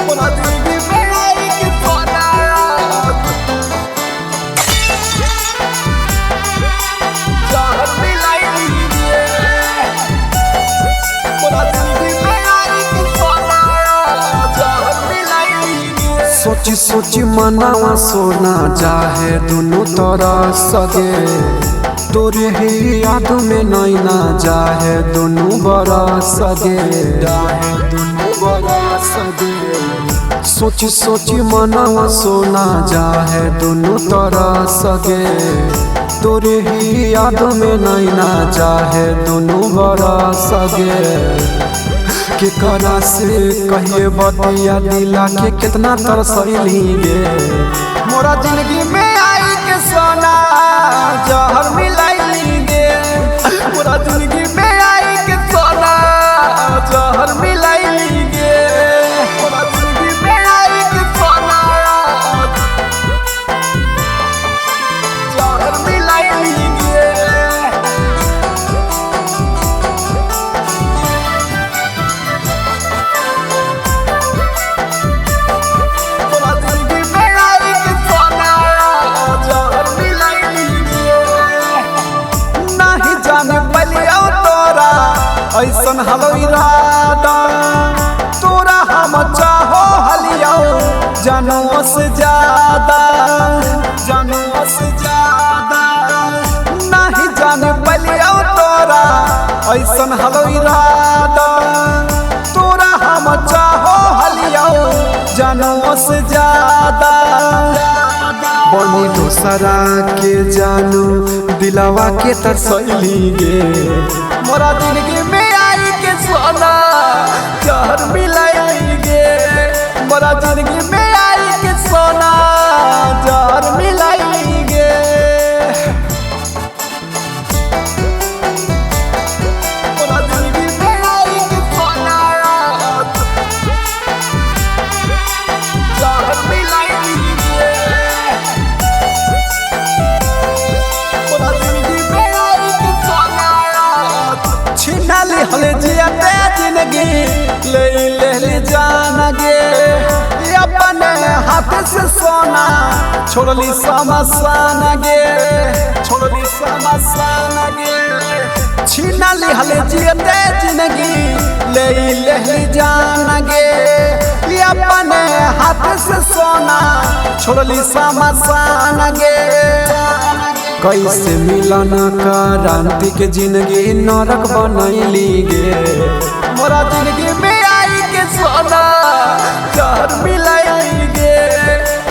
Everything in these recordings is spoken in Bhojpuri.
मोरा जिंदगी में आई के सोना जहर मिलाई लीजिए। मोरा जिंदगी में आई के सोना जहर मिलाई लीजिए। सोची सोची मनावा सोना जाहे दोनों तरह सगे, तोरे ही याद में नैना जाहे दोनों बरस गे, जाहे दोनों बरस गे। सोची सोची मनावा सोना जाहे दोनों तरह सगे, तोरे ही याद में नैना जाहे दोनों बरस गे। केकरा से कहिए बतिया दिला के कितना तरसैली गे। मोरा जिंदगी में आई के सोना जहर मिलाई लीजिए। मोरा जिंदगी में आई के सोना जहर मिलाई लीजिए। मोरा जिंदगी में आई के सोना जहर मिलाई लीजिए। मोरा जिंदगी में आई के सोना जहर मिलाई लीजिए। नहीं जाने पलियो तोरा ऐसन हलो इरादा, तोरा हम चाहो हलियो जानों से ज्यादा, जानों से ज्यादा। नहीं जाने पलियो तोरा ऐसन हलो इरादा, तोरा हम चाहो हलियो जानों से ज्यादा। बनी दोसरा के जानू दिलावा के तरसैली गे। मोरा जिंदगी में आई के सोना जहर मिलाई गे। मोरा जिंदगी में आई के सोना जहर मिलाई गे। मोरा जिंदगी में आई के सोना जहर मिलाई गे। मोरा जिंदगी में आई के सोना छीना ली हले जियते जिंदगी ले ले जान गे। अपने हाथ से सोना छोड़ली समसान गे, छोड़ली समसान गे। छीना ली हले जियते जिंदगी ले जान गे। अपने हाथ से सोना छोड़ली समसान गे। कैसे मिलन क्रांति के जिंदगी नरक बनैली गे। मोरा जिंदगी में आई के सोना जहर मिलाई गे।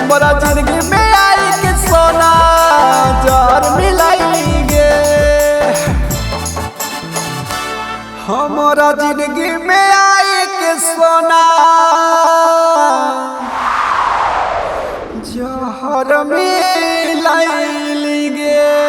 मोरा जिंदगी में आई के सोना जहर मिलाई गे। हमारा जिंदगी में आई के सोना जहर मिलाई गे।